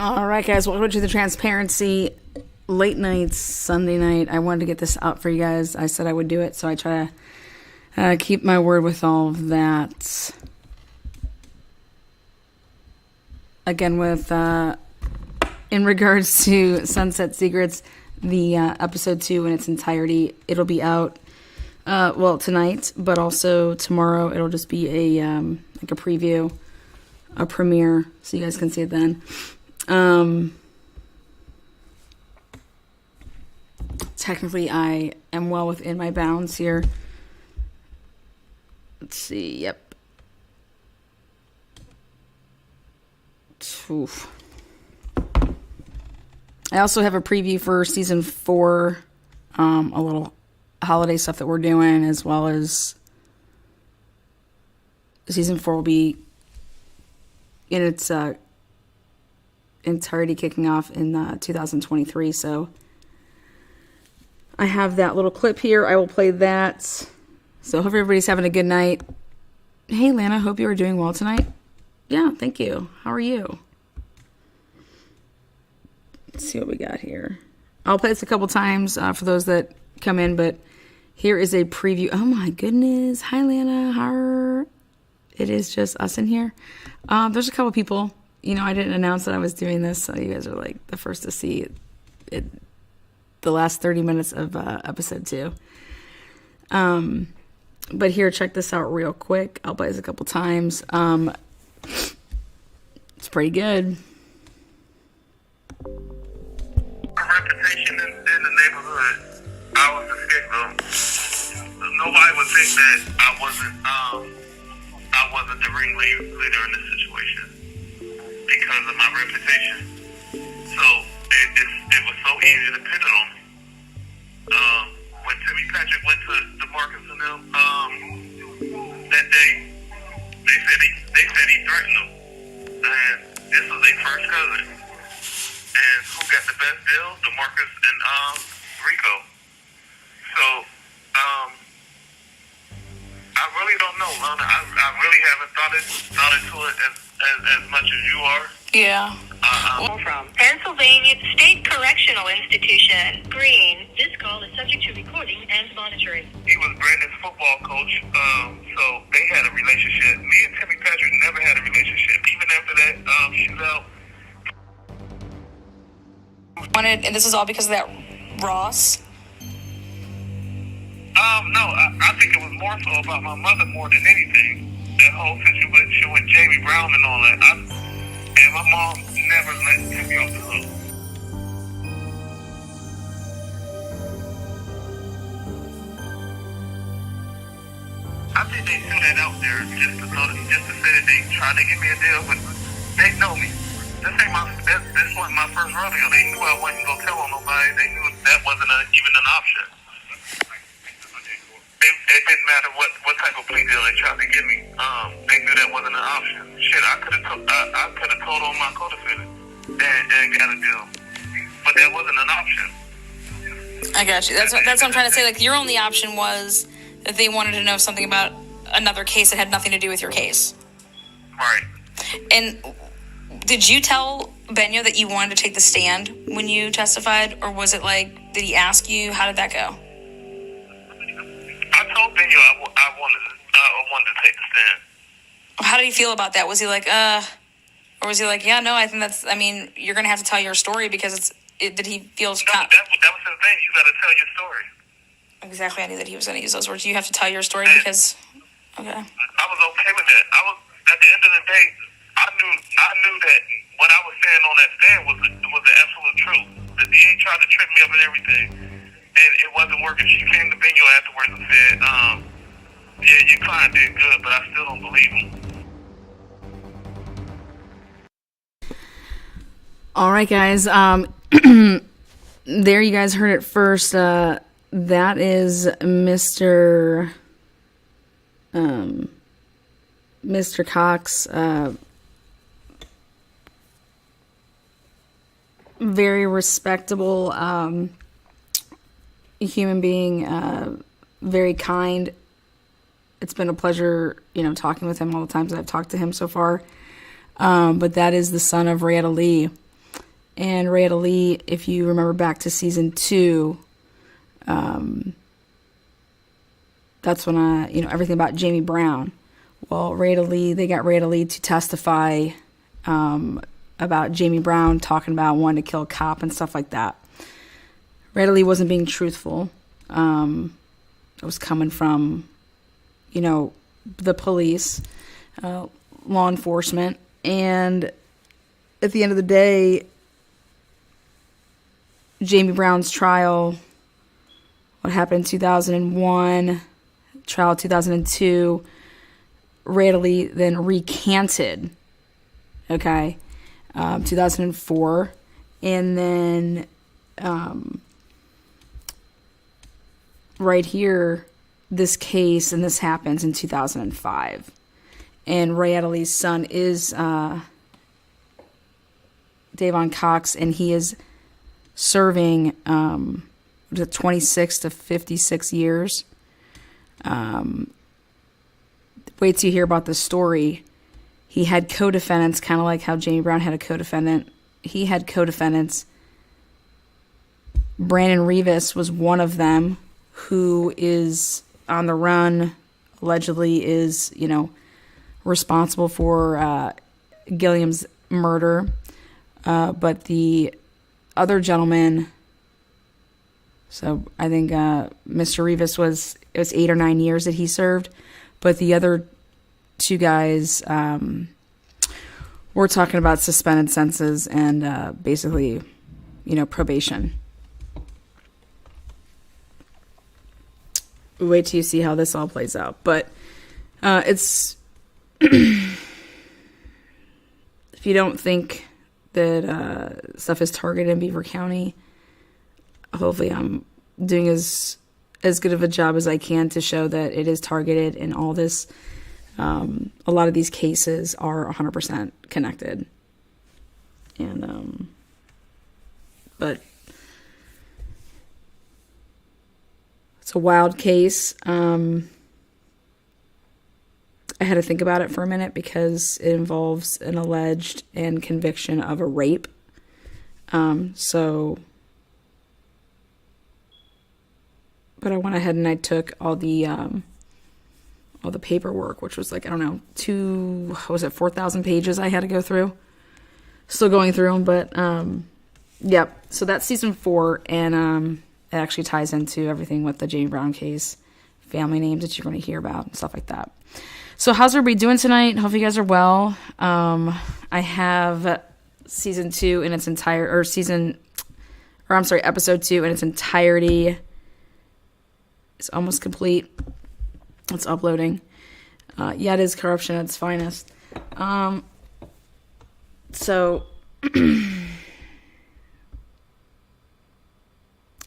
All right, guys, welcome to the Transparency late nights, Sunday night. I wanted to get this out for you guys. I said I would do it, so I try to keep my word with all of that. Again, with in regards to Sunset Secrets, the episode 2 in its entirety, it'll be out tonight, but also tomorrow. It'll just be a like a preview, a premiere, so you guys can see it then. Technically, I am well within my bounds here. Let's see. Yep. Oof. I also have a preview for season 4, a little holiday stuff that we're doing, as well as season 4 will be in its entirety kicking off in 2023. So I have that little clip here. I will play that. So hope everybody's having a good night. Hey, Lana, hope you are doing well tonight. Yeah, thank you. How are you? Let's see what we got here. I'll play this a couple times for those that come in, but here is a preview. Oh my goodness. Hi, Lana. How? It is just us in here. There's a couple people. You know, I didn't announce that I was doing this, so you guys are like the first to see it the last 30 minutes of episode 2. But here, check this out real quick. I'll play this a couple times. It's pretty good. My reputation in the neighborhood, I was the scapegoat. Nobody would think that I wasn't the ringleader in this situation because of my reputation. So it was so easy to pin it on me. When Timmy Patrick went to DeMarcus and them that day, they said he threatened them, and this was their first cousin. And who got the best deal? DeMarcus and Rico. So I really don't know, Lana. I really haven't thought into it as much as you are. Yeah. From Pennsylvania State Correctional Institution. Green. This call is subject to recording and monitoring. He was Brandon's football coach, so they had a relationship. Me and Timmy Patrick never had a relationship. Even after that shootout. And this is all because of that Ross? No, I think it was more so about my mother more than anything. That whole situation with Jamie Brown and all that. And my mom never let Timmy off the hook. I think they threw that out there just to say that they tried to give me a deal, but they know me. This wasn't my first rodeo. They knew I wasn't gonna tell on nobody. They knew that wasn't even an option. It didn't matter what type of plea deal they tried to give me. They knew that wasn't an option. Shit, I could have told on my co-defendant and got a deal, but that wasn't an option. I got you. That's what I'm trying to say. Like, your only option was that they wanted to know something about another case that had nothing to do with your case. Right. And did you tell Benyo that you wanted to take the stand when you testified, or was it like, did he ask you? How did that go? I told Benyo I wanted to take the stand. How did he feel about that? Was he like, or was he like, yeah, no, I think you're going to have to tell your story because did he feel... No, that was the thing. You got to tell your story. Exactly. I knew that he was going to use those words. You have to tell your story because... Okay. I was okay with that. At the end of the day, I knew that what I was saying on that stand was the absolute truth. The DA tried to trick me up and everything, and it wasn't working. She came to Benyo afterwards and said, yeah, your client did good, but I still don't believe him. All right, guys. There you guys heard it first. That is Mr. Cox. Very respectable human being, very kind. It's been a pleasure, talking with him all the times that I've talked to him so far. But that is the son of Rheta Lee. And Rayetta Lee, if you remember back to season 2, that's when everything about Jamie Brown. Well, they got Rayetta Lee to testify about Jamie Brown talking about wanting to kill a cop and stuff like that. Rayetta Lee wasn't being truthful. It was coming from, the police, law enforcement. And at the end of the day, Jamie Brown's trial, what happened in 2001, trial 2002, Rayetta Lee then recanted, 2004, and then right here, this case, and this happens in 2005, and Rayetta Lee's son is Davon Cox, and he is serving 26 to 56 years. Wait till you hear about this story. He had co-defendants, kind of like how Jamie Brown had a co-defendant. He had co-defendants. Brandon Rivas was one of them, who is on the run, allegedly is, responsible for Gilliam's murder. But the other gentleman, so I think Mr. Rivas it was 8 or 9 years that he served, but the other two guys were talking about suspended sentences and basically, probation. Wait till you see how this all plays out. But it's if you don't think that stuff is targeted in Beaver County, hopefully I'm doing as good of a job as I can to show that it is targeted, and all this, a lot of these cases are 100% connected. And, but it's a wild case. I had to think about it for a minute because it involves an alleged and conviction of a rape. But I went ahead and I took all the paperwork, which was like, I don't know, 4,000 pages I had to go through. Still going through them, but, yep. So that's season 4, and it actually ties into everything with the Jamie Brown case, family names that you're going to hear about, and stuff like that. So how's everybody doing tonight? Hope you guys are well. I have season 2 in its episode 2 in its entirety. It's almost complete. It's uploading. It is corruption at its finest. So it's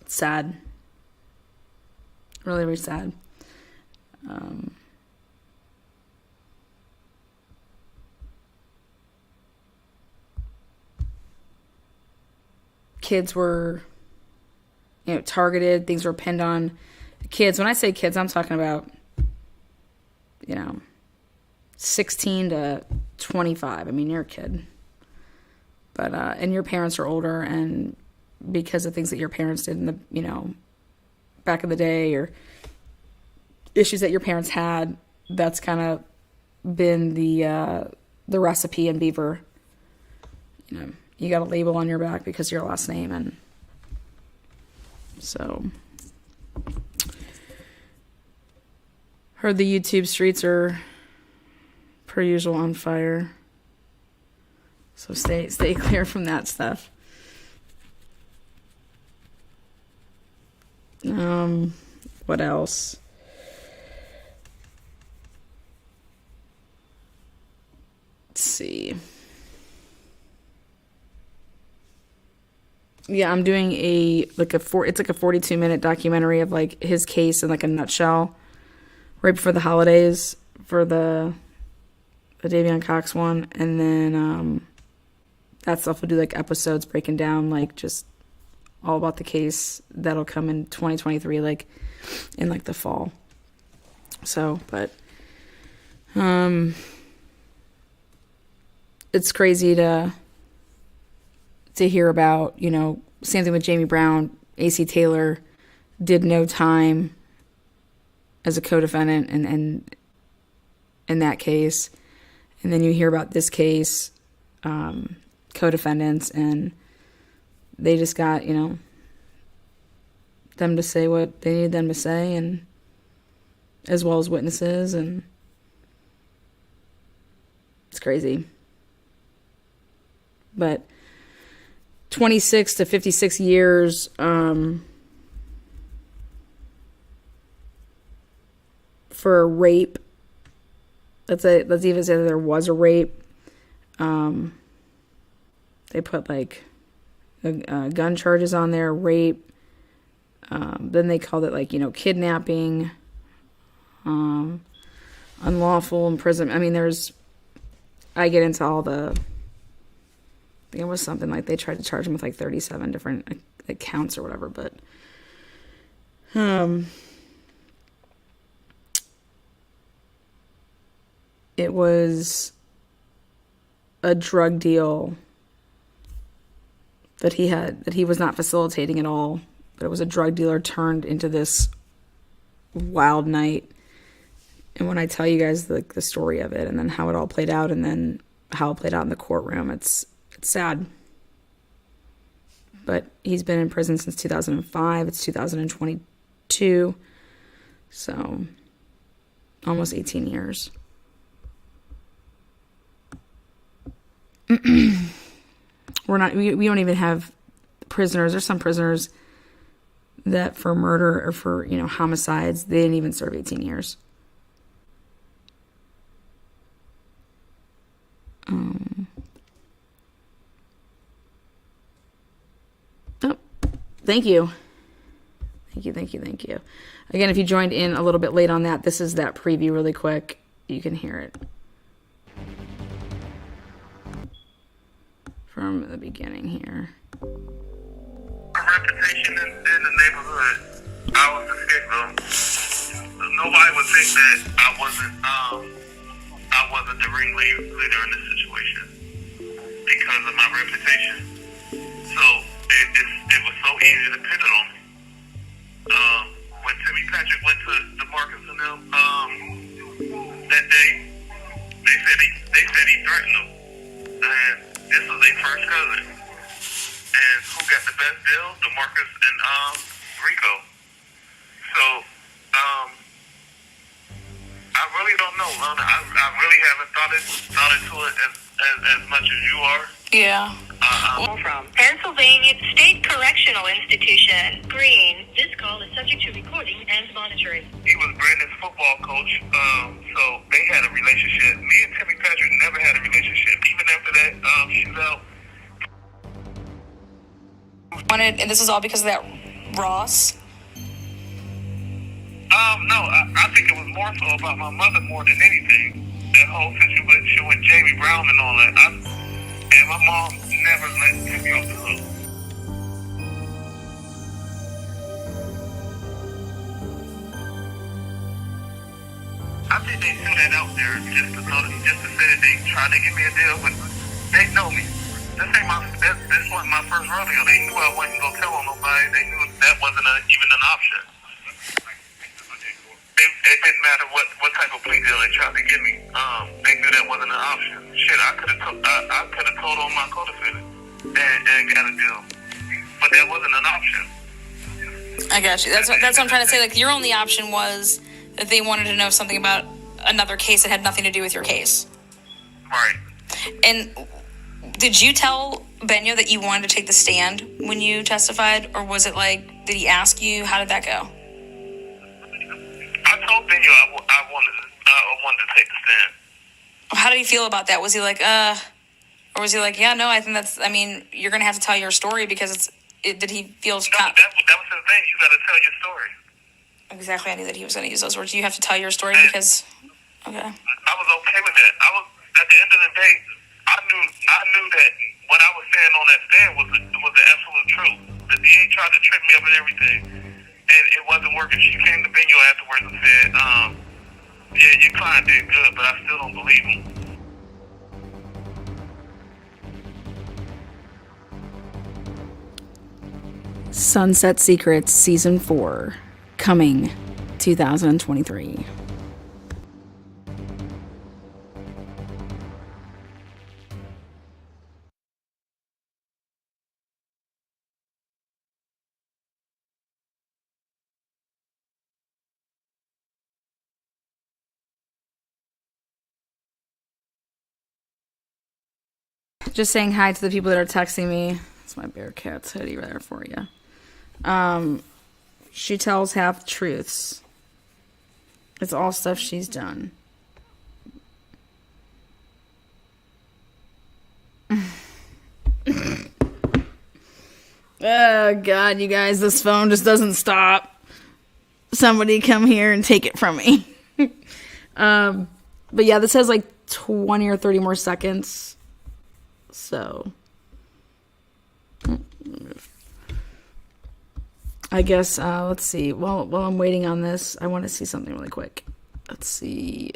sad. Really, really sad. Kids were, targeted. Things were pinned on kids. When I say kids, I'm talking about, 16 to 25. I mean, you're a kid. But, and your parents are older, and because of things that your parents did in the, back in the day, or issues that your parents had, that's kind of been the recipe in Beaver. You got a label on your back because of your last name, and so heard the YouTube streets are per usual on fire. So stay clear from that stuff. What else? Let's see. Yeah, I'm doing it's like a 42-minute documentary of like his case in like a nutshell, right before the holidays for the Davon Cox one, and then that stuff will do like episodes breaking down like just all about the case. That'll come in 2023, like in like the fall. So, but it's crazy to to hear about, same thing with Jamie Brown, AC Taylor did no time as a co-defendant and in that case. And then you hear about this case, co-defendants, and they just got, them to say what they needed them to say, and as well as witnesses, and it's crazy. But 26 to 56 years for a rape. Let's even say that there was a rape. They put gun charges on there, rape. Then they called it kidnapping, unlawful imprisonment. I mean, I get into all the, I think it was something like they tried to charge him with 37 different counts or whatever, but it was a drug deal that he was not facilitating at all, but it was a drug dealer turned into this wild night. And when I tell you guys the story of it, and then how it all played out, and then how it played out in the courtroom, it's sad. But he's been in prison since 2005. It's 2022. So almost 18 years. We don't even have prisoners. There's some prisoners that for murder or for, homicides, they didn't even serve 18 years. Thank you. Again, if you joined in a little bit late on that, this is that preview really quick. You can hear it from the beginning here. My reputation in the neighborhood, I was the scapegoat. Nobody would think that I wasn't the ringleader in this situation because of my reputation. So it was so easy to pin it on me. When Timmy Patrick went to DeMarcus and them that day, they said he threatened them, and this was their first cousin. And who got the best deal? DeMarcus and Rico. So I really don't know, Lana. I really haven't thought into it as much as you are. Yeah. From Pennsylvania State Correctional Institution. Green. This call is subject to recording and monitoring. He was Brandon's football coach, so they had a relationship. Me and Timmy Patrick never had a relationship, even after that shootout. And this is all because of that Ross? No, I think it was more so about my mother more than anything. That whole situation with Jamie Brown and all that. And my mom never let Timmy off the hook. I think they threw that out there just to say that they tried to give me a deal, but they know me. This wasn't my first rodeo. They knew I wasn't gonna tell on nobody. They knew that wasn't even an option. It didn't matter what type of plea deal they tried to give me. They knew that wasn't an option. Shit, I could have told on my co-defendant and got a deal, but that wasn't an option. I got you. That's what I'm trying to say. Your only option was that they wanted to know something about another case that had nothing to do with your case. Right. And did you tell Benyo that you wanted to take the stand when you testified, or was it did he ask you? How did that go? I told Benyo I wanted to take the stand. How did he feel about that? Was he or was he yeah, no, I think you're going to have to tell your story because did he feel... No, that was the thing. You got to tell your story. Exactly. I knew that he was going to use those words. You have to tell your story because... Okay. I was okay with that. At the end of the day, I knew that what I was saying on that stand was the absolute truth. The DA tried to trick me up and everything, and it wasn't working. She came to Benyo afterwards and said, yeah, your client did good, but I still don't believe him. Sunset Secrets Season 4, coming 2023. Just saying hi to the people that are texting me. That's my Bearcats hoodie right there for you. She tells half truths. It's all stuff she's done. Oh, God, you guys, this phone just doesn't stop. Somebody come here and take it from me. But yeah, this has like 20 or 30 more seconds. So, I guess, let's see. While I'm waiting on this, I want to see something really quick. Let's see.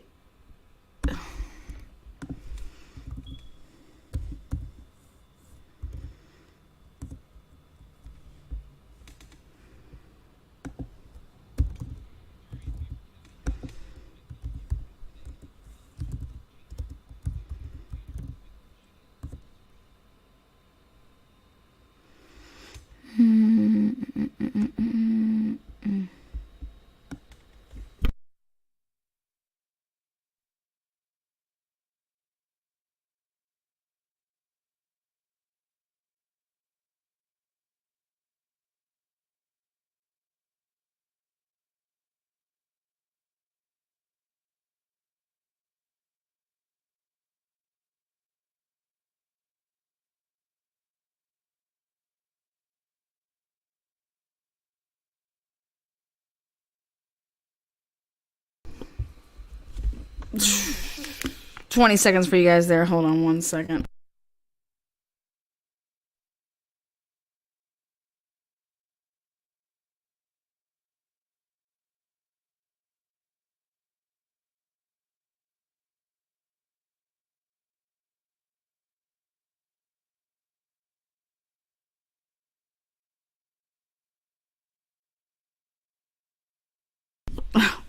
20 seconds for you guys there. Hold on one second.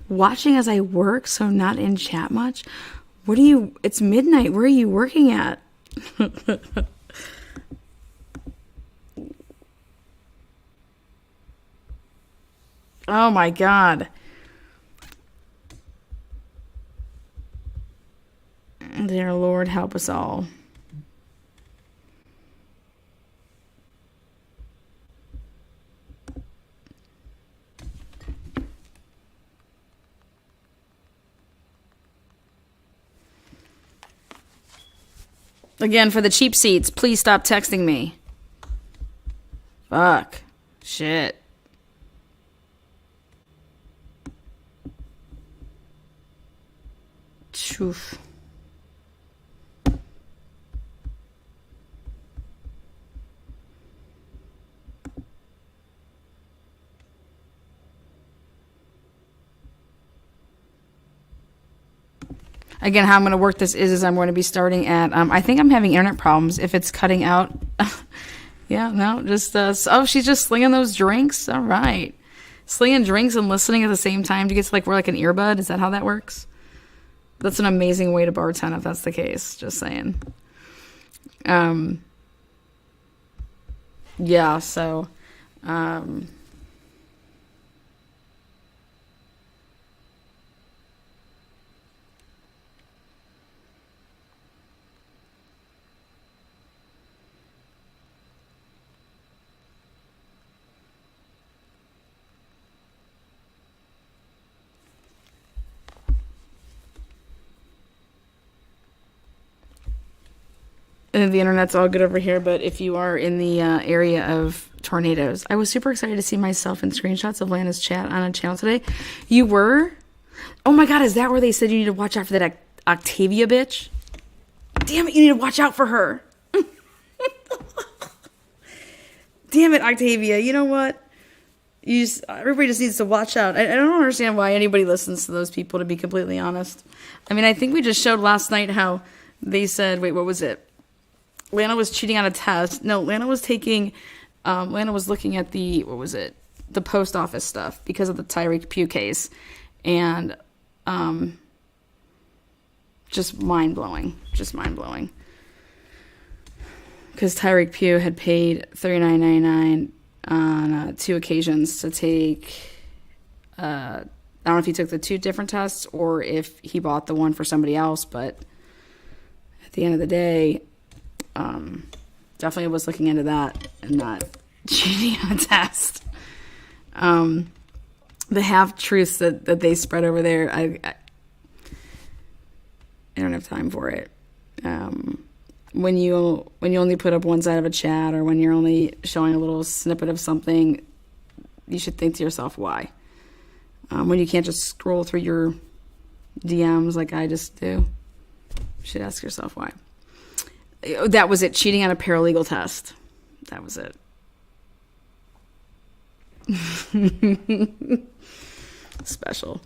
Watching as I work, so not in chat much. It's midnight. Where are you working at? Oh my God. Dear Lord, help us all. Again, for the cheap seats, please stop texting me. Fuck. Shit. Oof. Again, how I'm going to work this is I'm going to be starting at, I think I'm having internet problems if it's cutting out. Yeah, no, just, oh, she's just slinging those drinks? All right. Slinging drinks and listening at the same time to get to, like, wear, like, an earbud? Is that how that works? That's an amazing way to bartend if that's the case. Just saying. Yeah, so, and the internet's all good over here, but if you are in the area of tornadoes, I was super excited to see myself in screenshots of Lana's chat on a channel today. You were? Oh my God, is that where they said you need to watch out for that Octavia bitch? Damn it, you need to watch out for her. Damn it, Octavia. You know what? Everybody just needs to watch out. I don't understand why anybody listens to those people, to be completely honest. I mean, I think we just showed last night how they said, wait, what was it? Lana was cheating on a test. No, Lana was taking Lana was looking at the post office stuff because of the Tyreek Pugh case, and just mind blowing. Because Tyreek Pugh had paid $39.99 on 2 occasions to take. I don't know if he took the 2 different tests or if he bought the one for somebody else, but at the end of the day, definitely was looking into that and not cheating on a test. The half-truths that they spread over there, I don't have time for it. When you only put up one side of a chat, or when you're only showing a little snippet of something, you should think to yourself, why? When you can't just scroll through your DMs like I just do, you should ask yourself why. That was it. Cheating on a paralegal test. That was it. Special.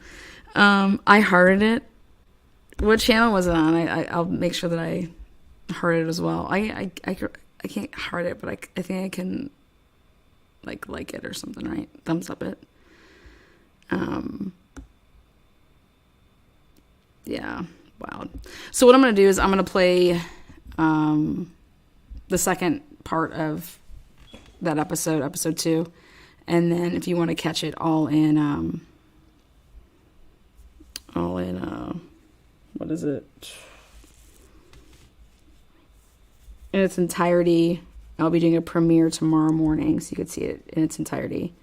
I hearted it. What channel was it on? I'll make sure that I heart it as well. I can't heart it, but I think I can like it or something, right? Thumbs up it. Yeah, wow. So what I'm going to do is I'm going to play the second part of that episode 2, and then if you want to catch it all in what is it? In its entirety, I'll be doing a premiere tomorrow morning, so you could see it in its entirety.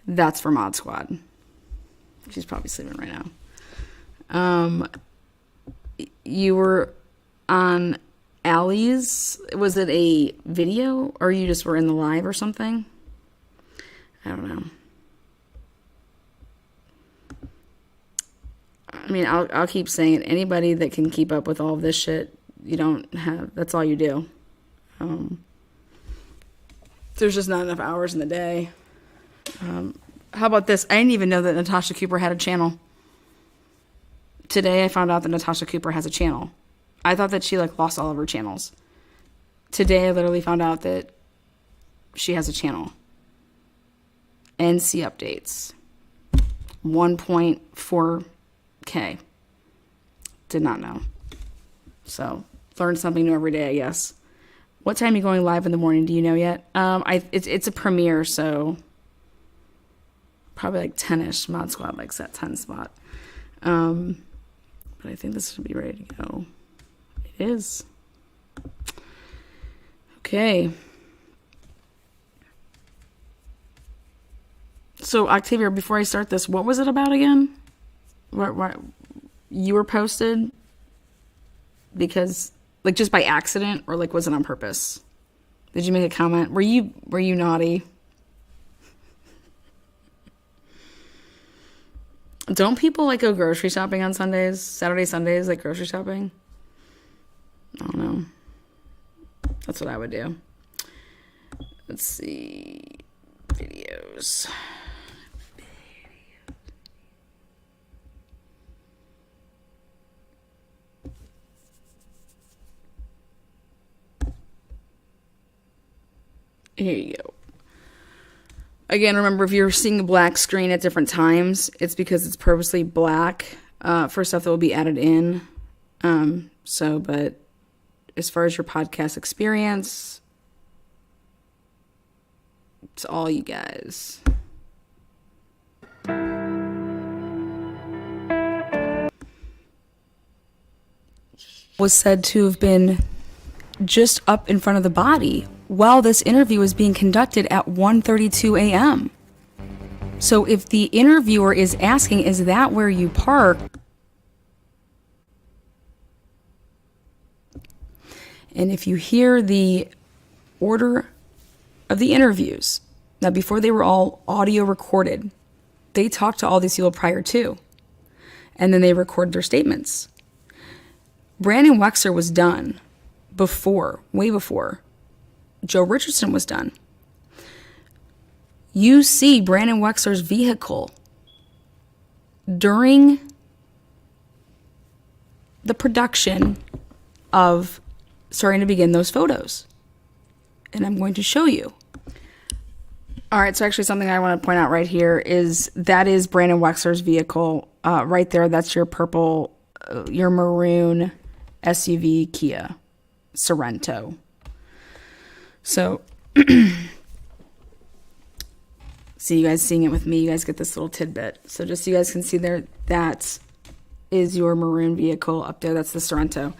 That's for Mod Squad. She's probably sleeping right now. You were on Allie's. Was it a video, or you just were in the live or something? I don't know. I mean, I'll keep saying it. Anybody that can keep up with all of this shit, you don't have. That's all you do. There's just not enough hours in the day. How about this? I didn't even know that Natasha Cooper had a channel. Today I found out that Natasha Cooper has a channel. I thought that she lost all of her channels. Today I literally found out that she has a channel. NC updates. 1.4K. Did not know. So, learn something new every day, I guess. What time are you going live in the morning? Do you know yet? It's a premiere, so probably 10ish. Mod Squad likes that 10 spot. But I think this should be ready to go. It is. Okay. So, Octavia, before I start this, what was it about again? What you were posted because, just by accident, or was it on purpose? Did you make a comment? Were you naughty? Don't people go grocery shopping on Sundays? Saturday, Sundays, grocery shopping? I don't know. That's what I would do. Let's see. Videos. Here you go. Again, remember, if you're seeing a black screen at different times, it's because it's purposely black for stuff that will be added in. But as far as your podcast experience, it's all you guys. Was said to have been just up in front of the body while this interview was being conducted at 1:32 a.m. So if the interviewer is asking, is that where you park? And if you hear the order of the interviews, now before they were all audio recorded, they talked to all these people prior to, and then they recorded their statements. Brandon Wexler was done way before Joe Richardson was done. You see Brandon Wexler's vehicle during the production of starting to begin those photos. And I'm going to show you. All right, so actually something I want to point out right here is that is Brandon Wexler's vehicle. Right there, that's your purple, your maroon SUV Kia Sorento. So, see you guys seeing it with me, you guys get this little tidbit. So just so you guys can see there, that is your maroon vehicle up there. That's the Sorento.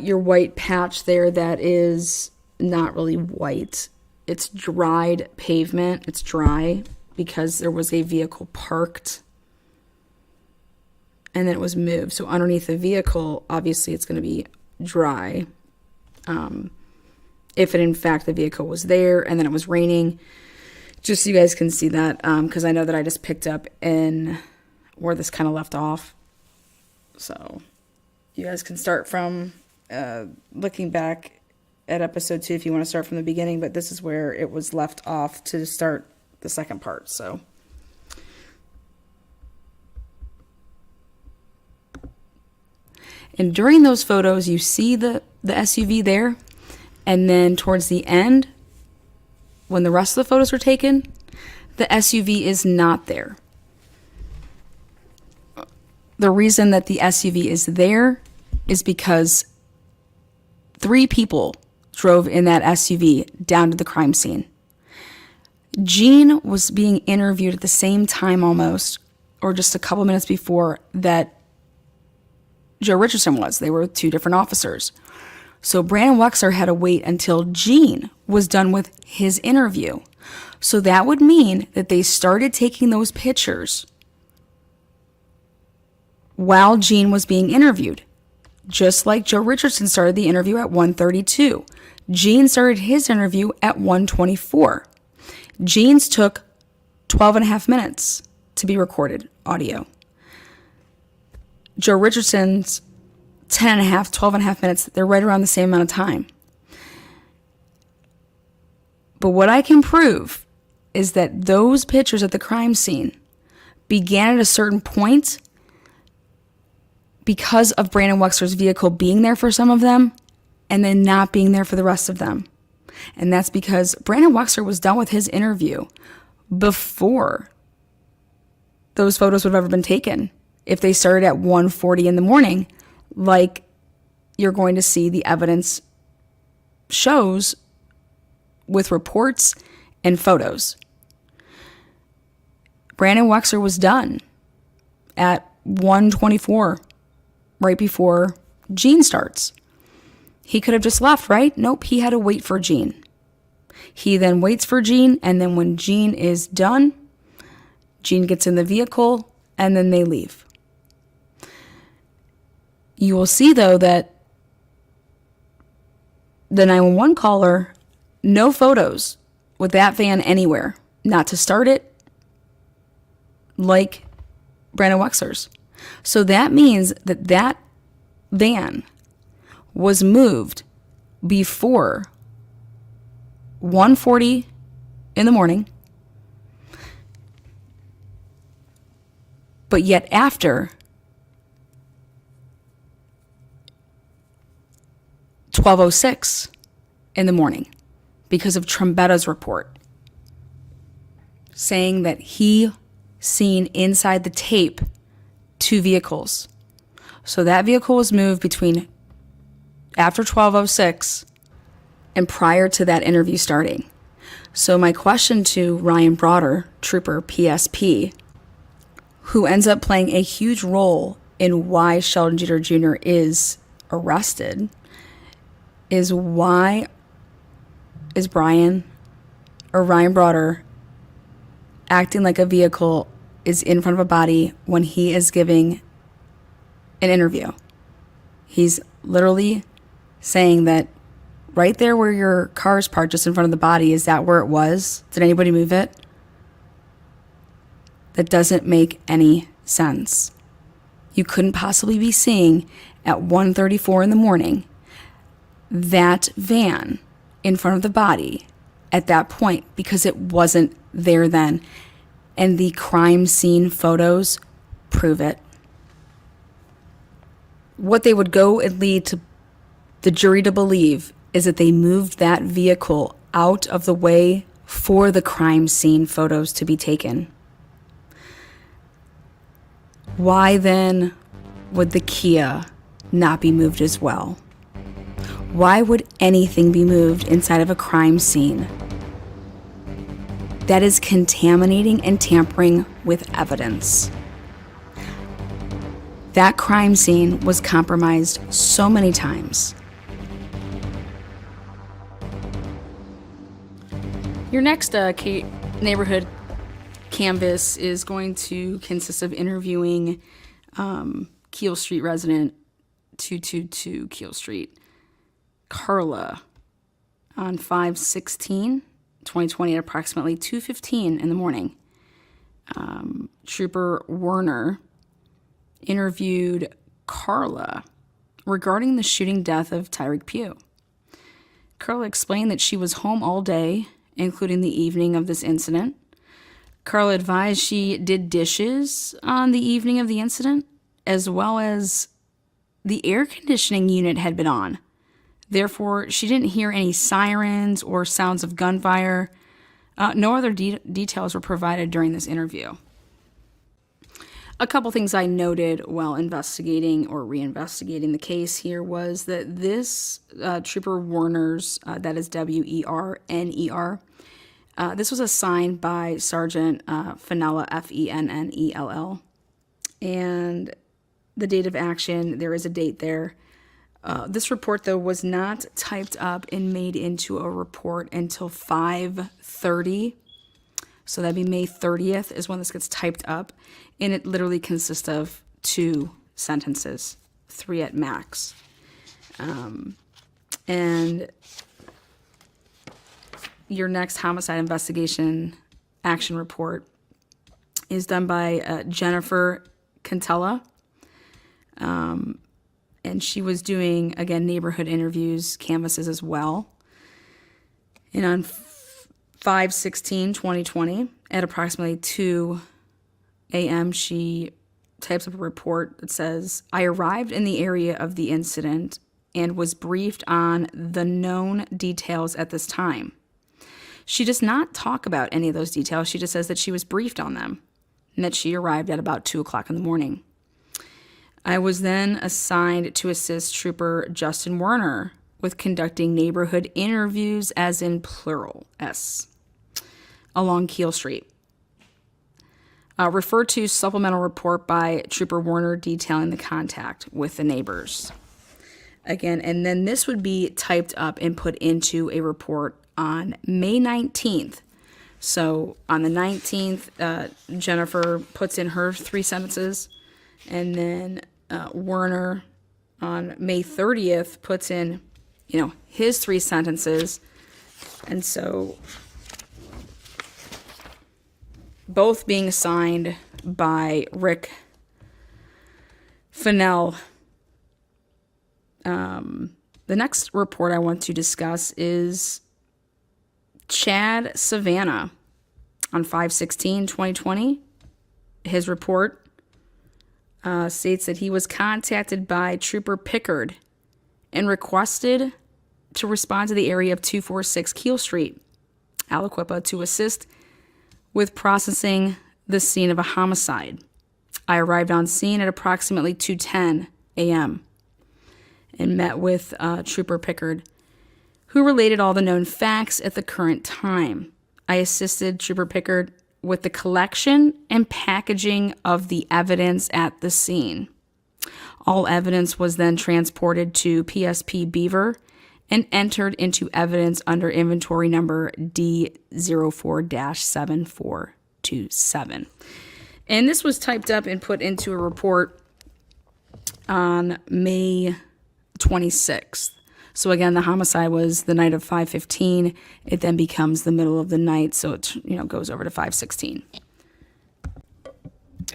Your white patch there, that is not really white. It's dried pavement. It's dry because there was a vehicle parked and then it was moved. So underneath the vehicle, obviously it's going to be dry. If it, in fact, the vehicle was there and then it was raining, just so you guys can see that, because I know that I just picked up in where this kind of left off. So you guys can start from looking back at episode 2 if you want to start from the beginning, but this is where it was left off to start the second part. So and during those photos you see the SUV there, and then towards the end when the rest of the photos were taken, the SUV is not there. The reason that the SUV is there is because 3 people drove in that SUV down to the crime scene. Gene was being interviewed at the same time almost, or just a couple minutes before that Joe Richardson was. They were 2 different officers. So Brandon Wexler had to wait until Gene was done with his interview. So that would mean that they started taking those pictures while Gene was being interviewed. Just like Joe Richardson started the interview at 1:32. Gene's started his interview at 1:24. Gene's took 12 and a half minutes to be recorded audio. Joe Richardson's 10 and a half, 12 and a half minutes, they're right around the same amount of time. But what I can prove is that those pictures at the crime scene began at a certain point because of Brandon Wexler's vehicle being there for some of them and then not being there for the rest of them. And that's because Brandon Wexler was done with his interview before those photos would have ever been taken. If they started at 1:40 in the morning, like you're going to see the evidence shows with reports and photos. Brandon Wexler was done at 1:24, right before Gene starts. He could have just left, right? Nope, he had to wait for Gene. He then waits for Gene, and then when Gene is done, Gene gets in the vehicle, and then they leave. You will see, though, that the 911 caller, no photos with that van anywhere, not to start it, like Brandon Wexler's. So that means that that van was moved before 1:40 in the morning, but yet after 12:06 in the morning because of Trombetta's report saying that he seen inside the tape 2 vehicles. So that vehicle was moved between after 12:06 and prior to that interview starting. So my question to Ryan Broader, Trooper PSP, who ends up playing a huge role in why Sheldon Jeter Jr. is arrested, is why is Ryan Broader acting like a vehicle is in front of a body when he is giving an interview? He's literally saying that right there where your car is parked, just in front of the body, is that where it was? Did anybody move it? That doesn't make any sense. You couldn't possibly be seeing at 1:34 in the morning that van in front of the body at that point because it wasn't there then. And the crime scene photos prove it. What they would go and lead to the jury to believe is that they moved that vehicle out of the way for the crime scene photos to be taken. Why then would the Kia not be moved as well? Why would anything be moved inside of a crime scene? That is contaminating and tampering with evidence. That crime scene was compromised so many times. Your next neighborhood canvas is going to consist of interviewing Keel Street resident 222 Keel Street, Carla, on 5/16/2020 at approximately 2:15 in the morning. Trooper Werner interviewed Carla regarding the shooting death of Tyreek Pugh. Carla explained that she was home all day, including the evening of this incident. Carla advised she did dishes on the evening of the incident, as well as the air conditioning unit had been on. Therefore, she didn't hear any sirens or sounds of gunfire. No other details were provided during this interview. A couple things I noted while investigating or reinvestigating the case here was that this Trooper Werner's, that is Werner, this was assigned by Sergeant Fennella, Fennell, and the date of action, there is a date there. This report, though, was not typed up and made into a report until 5:30. So that'd be May 30th is when this gets typed up. And it literally consists of 2 sentences, 3 at max. And your next homicide investigation action report is done by Jennifer Cantella. And she was doing, again, neighborhood interviews, canvases as well. And on 5/16/2020, at approximately 2 a.m., she types up a report that says, I arrived in the area of the incident and was briefed on the known details at this time. She does not talk about any of those details. She just says that she was briefed on them and that she arrived at about 2 o'clock in the morning. I was then assigned to assist Trooper Justin Werner with conducting neighborhood interviews, as in plural, S, along Keel Street. Refer to supplemental report by Trooper Werner detailing the contact with the neighbors. Again, and then this would be typed up and put into a report on May 19th. So on the 19th, Jennifer puts in her 3 sentences, and then Werner on May 30th puts in, his 3 sentences. And so both being signed by Rick Fennell. The next report I want to discuss is Chad Savannah on 5/16/2020. His report states that he was contacted by Trooper Pickard and requested to respond to the area of 246 Keel Street, Aliquippa, to assist with processing the scene of a homicide. I arrived on scene at approximately 2:10 a.m. and met with Trooper Pickard, who related all the known facts at the current time. I assisted Trooper Pickard with the collection and packaging of the evidence at the scene. All evidence was then transported to PSP Beaver and entered into evidence under inventory number D04-7427. And this was typed up and put into a report on May 26th. So again, the homicide was the night of 5/15. It then becomes the middle of the night, so it goes over to 5/16.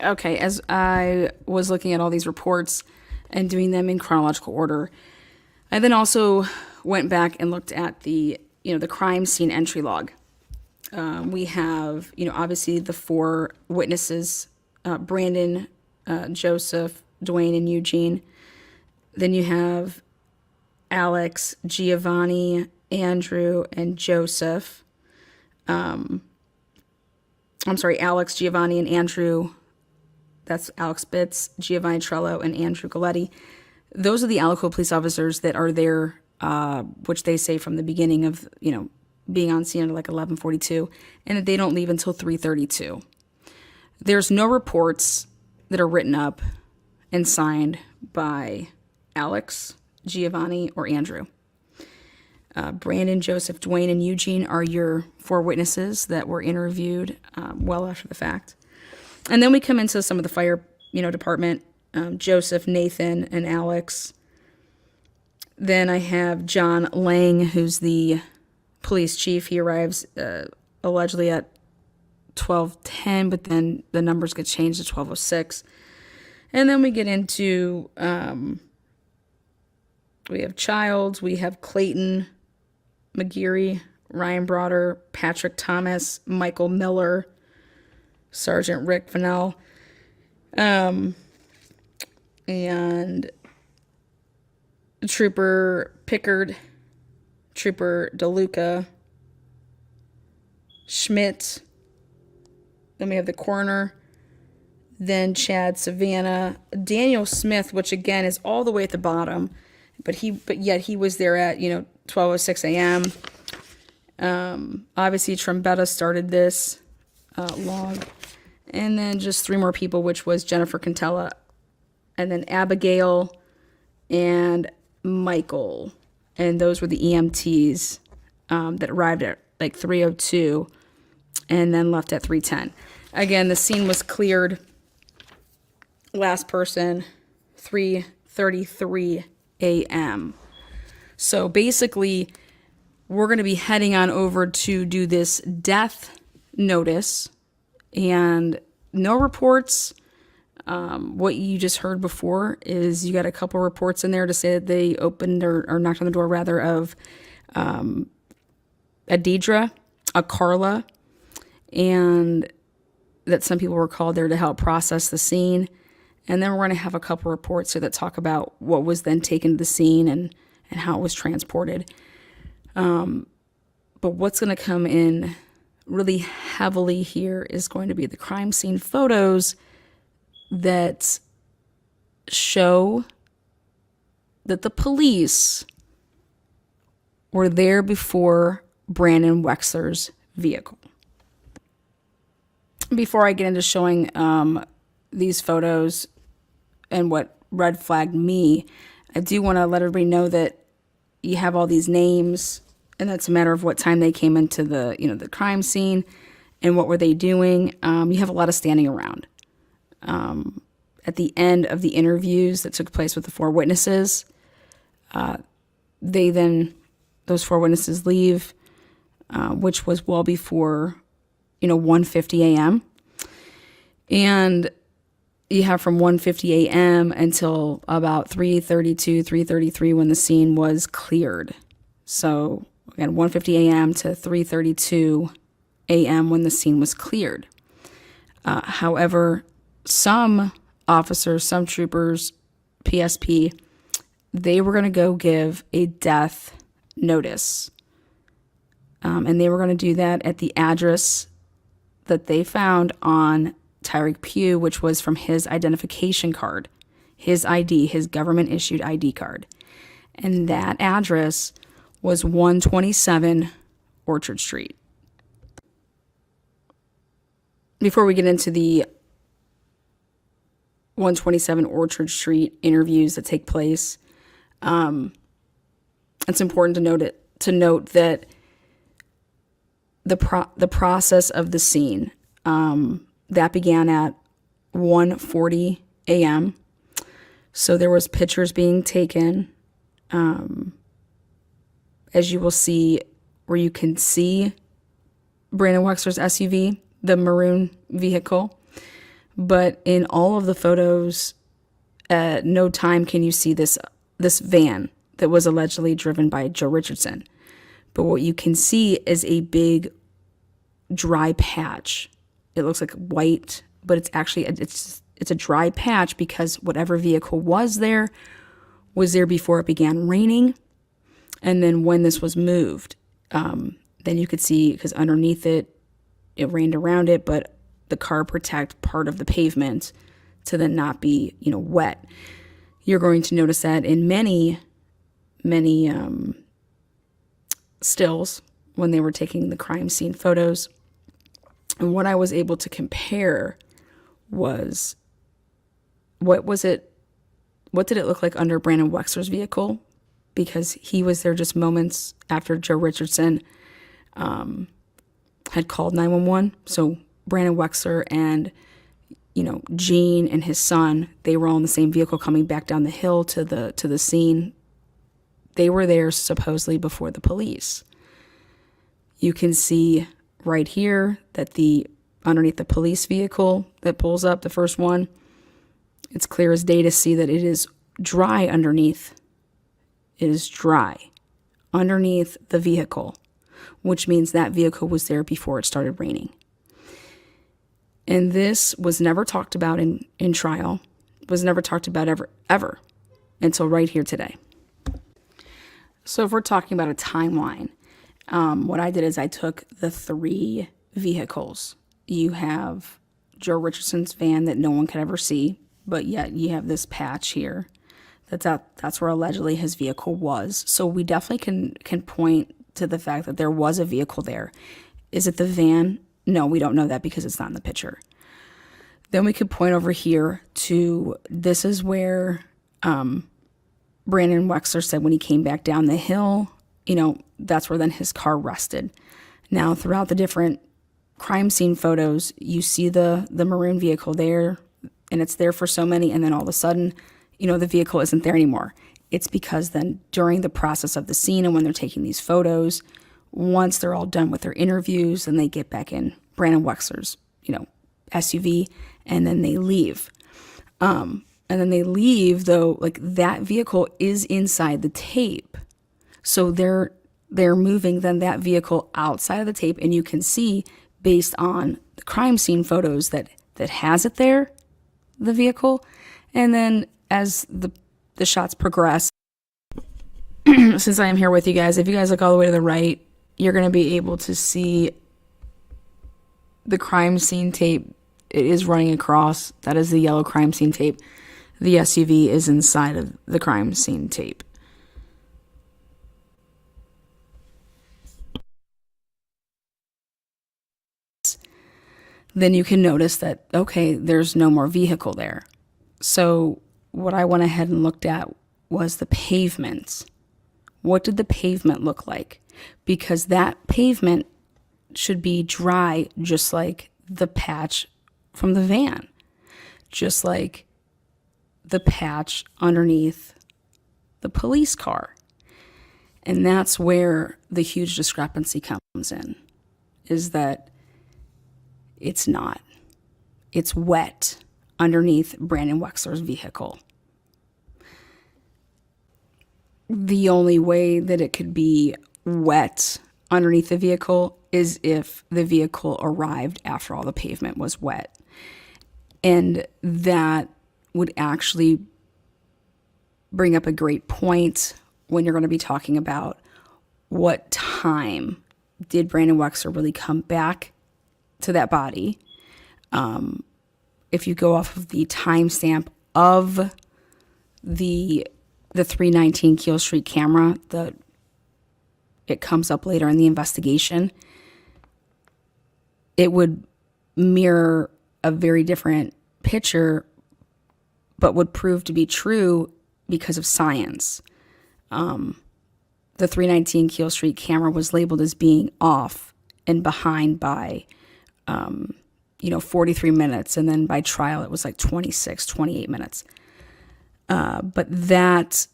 Okay, as I was looking at all these reports and doing them in chronological order, I then also went back and looked at the crime scene entry log. We have obviously the 4 witnesses: Brandon, Joseph, Dwayne, and Eugene. Then you have Alex, Giovanni, Andrew, and Joseph. Alex, Giovanni, and Andrew. That's Alex Bitts, Giovanni Trello, and Andrew Galletti. Those are the Alico police officers that are there, which they say from the beginning of, being on scene at like 11:42, and that they don't leave until 3:32. There's no reports that are written up and signed by Alex, Giovanni, or Andrew. Brandon, Joseph, Dwayne, and Eugene are your 4 witnesses that were interviewed well after the fact. And then we come into some of the fire, department. Joseph, Nathan, and Alex. Then I have John Lang, who's the police chief. He arrives allegedly at 12:10, but then the numbers get changed to 12:06. And then we get into, we have Childs, we have Clayton, McGeary, Ryan Broader, Patrick Thomas, Michael Miller, Sergeant Rick Vanell, and Trooper Pickard, Trooper DeLuca, Schmidt. Then we have the coroner. Then Chad Savannah, Daniel Smith, which again is all the way at the bottom, but yet he was there at 12:06 a.m. Obviously Trombetta started this log, and then just 3 more people, which was Jennifer Cantella, and then Abigail and Michael, and those were the EMTs that arrived at like 3:02 and then left at 3:10. Again, the scene was cleared. Last person, 3:33 a.m. So basically, we're going to be heading on over to do this death notice, and no reports. What you just heard before is you got a couple reports in there to say that they opened or knocked on the door, rather, of a Deidre, a Carla, and that some people were called there to help process the scene. And then we're going to have a couple reports here that talk about what was then taken to the scene and how it was transported. But what's going to come in really heavily here is going to be the crime scene photos that show that the police were there before Brandon Wexler's vehicle. Before I get into showing these photos and what red flagged me, I do want to let everybody know that you have all these names, and that's a matter of what time they came into the the crime scene and what were they doing. You have a lot of standing around. At the end of the interviews that took place with the 4 witnesses, those 4 witnesses leave, which was well before 1:50 a.m. And you have from 1:50 a.m. until about 3:32, 3:33 when the scene was cleared. So again, 1:50 a.m. to 3:32 a.m. when the scene was cleared. However, some officers, some troopers, PSP, they were going to go give a death notice. And they were going to do that at the address that they found on Tyreek Pugh, which was from his identification card, his ID, his government-issued ID card. And that address was 127 Orchard Street. Before we get into the 127 Orchard Street interviews that take place, it's important to note that the process of the scene that began at 1:40 a.m. So there was pictures being taken, as you will see, where you can see Brandon Wexler's SUV, the maroon vehicle. But in all of the photos, at no time can you see this van that was allegedly driven by Joe Richardson. But what you can see is a big dry patch. It looks like white, but it's actually it's a dry patch because whatever vehicle was there before it began raining. And then when this was moved, Then you could see, because underneath it, it rained around it, but the car protect part of the pavement to then not be, wet. You're going to notice that in many stills when they were taking the crime scene photos. And what I was able to compare was, what did it look like under Brandon Wexler's vehicle? Because he was there just moments after Joe Richardson had called 911. So Brandon Wexler and, Gene and his son, they were all in the same vehicle coming back down the hill to the scene. They were there supposedly before the police. You can see right here that underneath the police vehicle that pulls up, the first one, it's clear as day to see that it is dry underneath. It is dry underneath the vehicle, which means that vehicle was there before it started raining. And this was never talked about in trial, was never talked about ever until right here today. So if we're talking about a timeline, what I did is I took the 3 vehicles. You have Joe Richardson's van that no one could ever see, but yet you have this patch here. That's where allegedly his vehicle was. So we definitely can point to the fact that there was a vehicle there. Is it the van? No, we don't know that because it's not in the picture. Then we could point over here to, this is where Brandon Wexler said when he came back down the hill, that's where then his car rested. Now, throughout the different crime scene photos, you see the maroon vehicle there, and it's there for so many, and then all of a sudden, the vehicle isn't there anymore. It's because then during the process of the scene and when they're taking these photos, once they're all done with their interviews, then they get back in Brandon Wexler's, SUV, and then they leave. And then they leave, though, like that vehicle is inside the tape. So they're moving then that vehicle outside of the tape, and you can see based on the crime scene photos that has it there, the vehicle. And then as the shots progress, since I am here with you guys, if you guys look all the way to the right, you're going to be able to see the crime scene tape. It is running across. That is the yellow crime scene tape. The SUV is inside of the crime scene tape. Then you can notice that, okay, there's no more vehicle there. So what I went ahead and looked at was the pavement. What did the pavement look like? Because that pavement should be dry, just like the patch from the van, just like the patch underneath the police car. And that's where the huge discrepancy comes in, is that it's not. It's wet underneath Brandon Wexler's vehicle. The only way that it could be wet underneath the vehicle is if the vehicle arrived after all the pavement was wet. And that would actually bring up a great point when you're going to be talking about what time did Brandon Wexler really come back to that body. If you go off of the timestamp of the 319 Keel Street camera, it comes up later in the investigation, it would mirror a very different picture, but would prove to be true because of science. The 319 Keel Street camera was labeled as being off and behind by 43 minutes, and then by trial it was like 26, 28 minutes. But that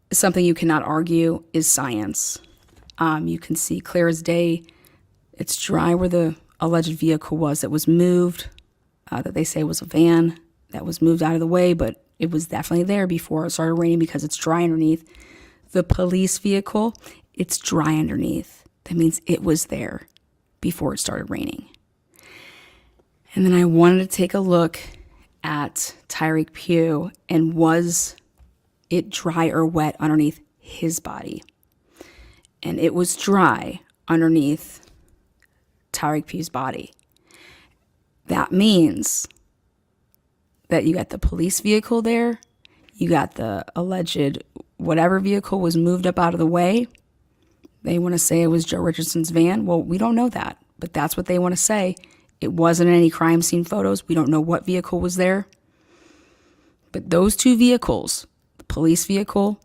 is something you cannot argue is science. You can see clear as day, it's dry where the alleged vehicle was that was moved, that they say was a van that was moved out of the way, but it was definitely there before it started raining because it's dry underneath. The police vehicle, it's dry underneath. That means it was there before it started raining. And then I wanted to take a look at Tyreek Pugh, and was it dry or wet underneath his body? And it was dry underneath Tariq Pugh's body. That means that you got the police vehicle there, you got the alleged whatever vehicle was moved up out of the way. They want to say it was Joe Richardson's van. Well, we don't know that, but that's what they want to say. It wasn't any crime scene photos. We don't know what vehicle was there. But those two vehicles, the police vehicle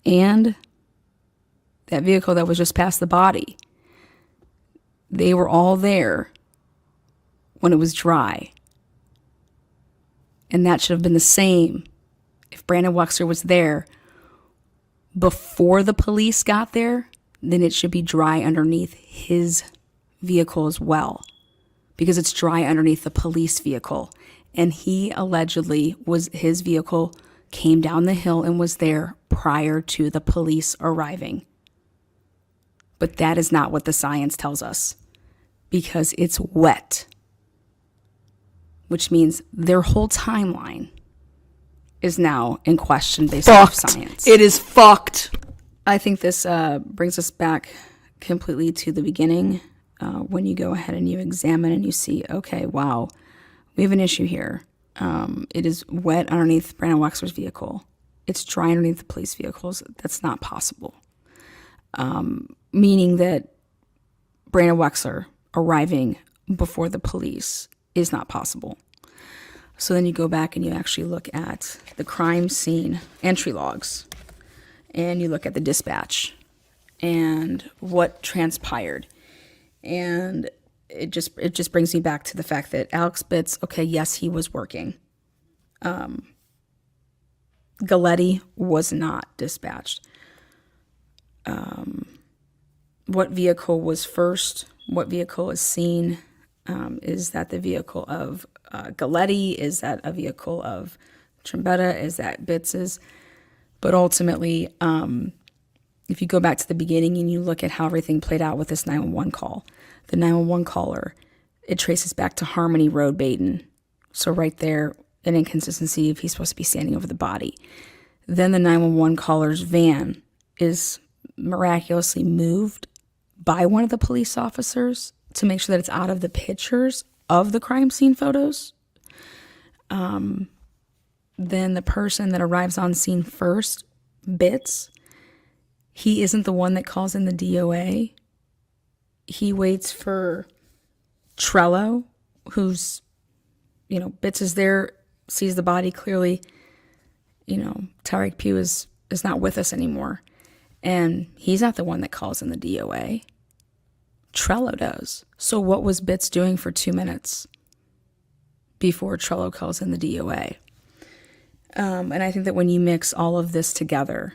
and that vehicle that was just past the body, they were all there when it was dry. And that should have been the same if Brandon Wexler was there before the police got there, then it should be dry underneath his vehicle as well, because it's dry underneath the police vehicle. And he allegedly his vehicle came down the hill and was there prior to the police arriving. But that is not what the science tells us, because it's wet, which means their whole timeline is now in question based on science. It is fucked. I think this brings us back completely to the beginning, when you go ahead and you examine and you see, okay, wow, we have an issue here. It is wet underneath Brandon Wexler's vehicle. It's dry underneath the police vehicles. That's not possible. Meaning that Brandon Wexler arriving before the police is not possible. So then you go back and you actually look at the crime scene entry logs, and you look at the dispatch and what transpired. And it just brings me back to the fact that Alex Bitts, okay, yes, he was working. Galletti was not dispatched. What vehicle was first? What vehicle is seen? Is that the vehicle of Galletti? Is that a vehicle of Trombetta? Is that Bitts's? But ultimately, if you go back to the beginning and you look at how everything played out with this 911 call, the 911 caller, it traces back to Harmony Road, Baden. So right there, an inconsistency if he's supposed to be standing over the body. Then the 911 caller's van is miraculously moved by one of the police officers to make sure that it's out of the pictures of the crime scene photos. Then the person that arrives on scene first, Bitts, he isn't the one that calls in the DOA. He waits for Trello, who's, Bitts is there, sees the body clearly. Tariq Pugh is not with us anymore. And he's not the one that calls in the DOA. Trello does. So what was Bitts doing for 2 minutes before Trello calls in the DOA? And I think that when you mix all of this together,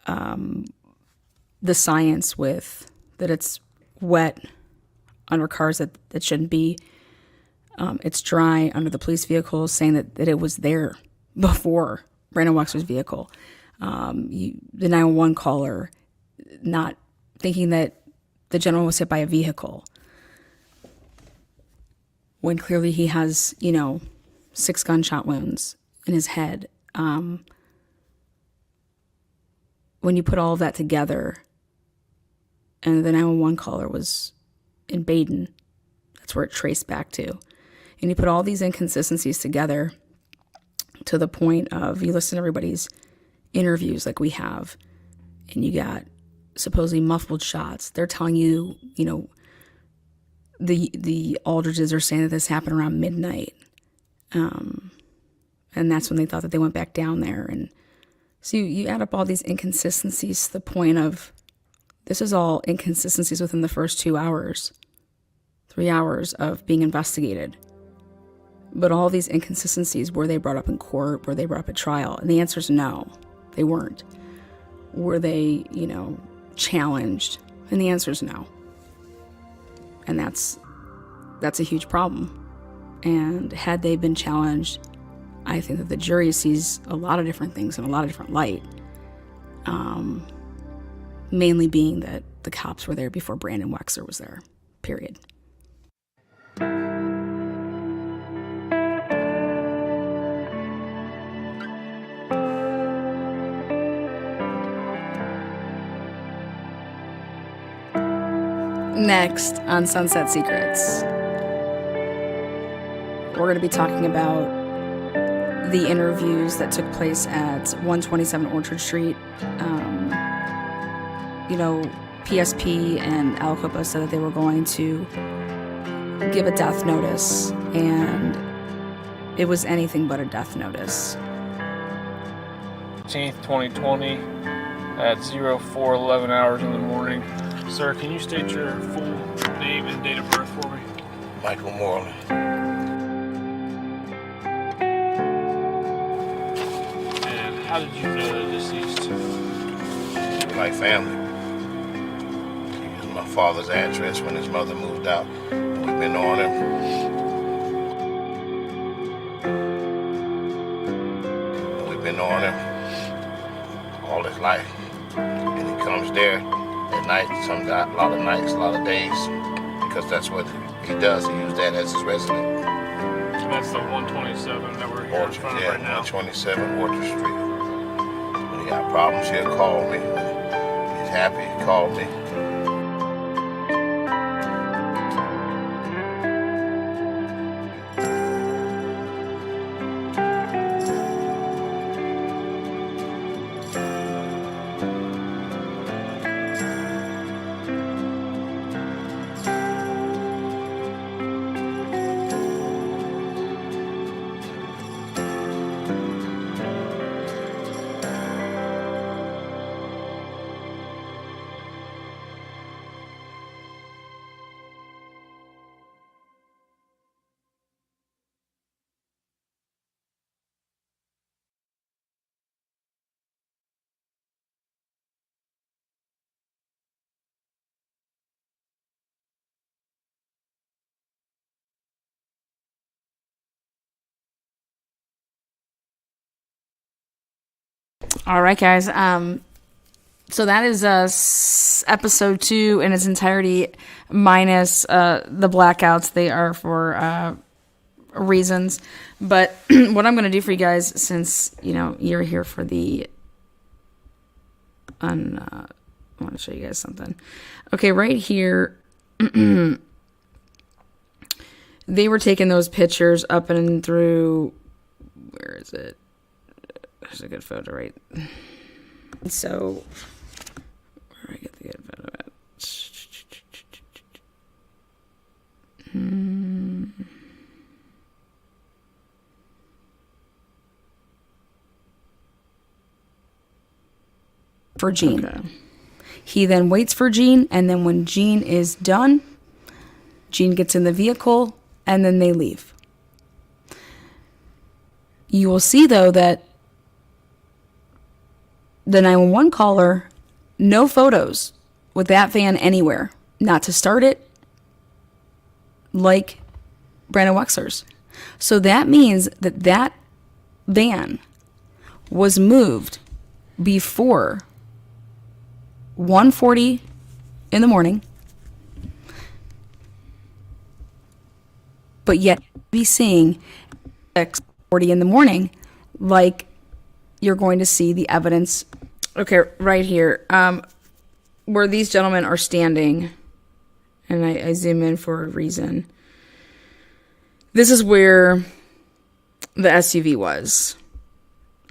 the science with that it's wet under cars that shouldn't be, it's dry under the police vehicles, saying that it was there before Brandon Wexler's vehicle. The 911 caller not thinking that the gentleman was hit by a vehicle when clearly he has, 6 gunshot wounds in his head. When you put all of that together, and the 911 caller was in Baden, that's where it traced back to. And you put all these inconsistencies together to the point of, you listen to everybody's interviews like we have, and you got supposedly muffled shots. They're telling you, the Aldridges are saying that this happened around midnight. And that's when they thought that they went back down there. And so you add up all these inconsistencies to the point of, this is all inconsistencies within the first 2 hours, 3 hours of being investigated. But all these inconsistencies, were they brought up in court? Were they brought up at trial? And the answer is no, they weren't. Were they, challenged? And the answer is no. And that's a huge problem. And had they been challenged, I think that the jury sees a lot of different things in a lot of different light. Mainly being that the cops were there before Brandon Wexler was there, period. Next on Sunset Secrets, we're going to be talking about the interviews that took place at 127 Orchard Street. PSP and Al Koopa said that they were going to give a death notice, and it was anything but a death notice. 18th, 2020 at 04:11 hours in the morning. Sir, can you state your full name and date of birth for me? Michael Morley. And how did you know the deceased? My family. He used my father's address when his mother moved out. We've been on him. We've been on him all his life. And he comes there at night, a lot of nights, a lot of days, because that's what he does. He used that as his residence. And that's the 127 that we're here in front of right now. 127 Orchard Street. When he got problems, he'll call me. When he's happy, he call me. All right, guys. So that is episode 2 in its entirety, minus the blackouts. They are for reasons. But what I'm going to do for you guys, since you're here for the I want to show you guys something. Okay, right here, they were taking those pictures up and through. Where is it? There's a good photo, right? So, where do I get the good photo at? For Gene. Okay. He then waits for Gene, and then when Gene is done, Gene gets in the vehicle, and then they leave. You will see, though, that the 911 caller, no photos with that van anywhere. Not to start it, like Brandon Wexler's. So that means that that van was moved before 1:40 in the morning, but yet be seeing 6:40 in the morning, like you're going to see the evidence. Okay, right here, where these gentlemen are standing, and I zoom in for a reason. This is where the SUV was.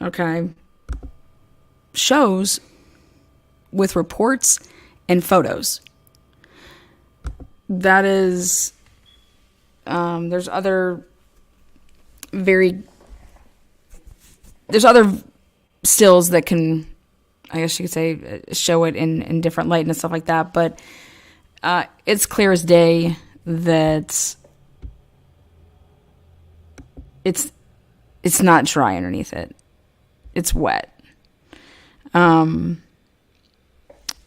Okay. Shows with reports and photos. That is, there's other stills that can, I guess you could say, show it in different light and stuff like that, but it's clear as day that it's not dry underneath it. It's wet.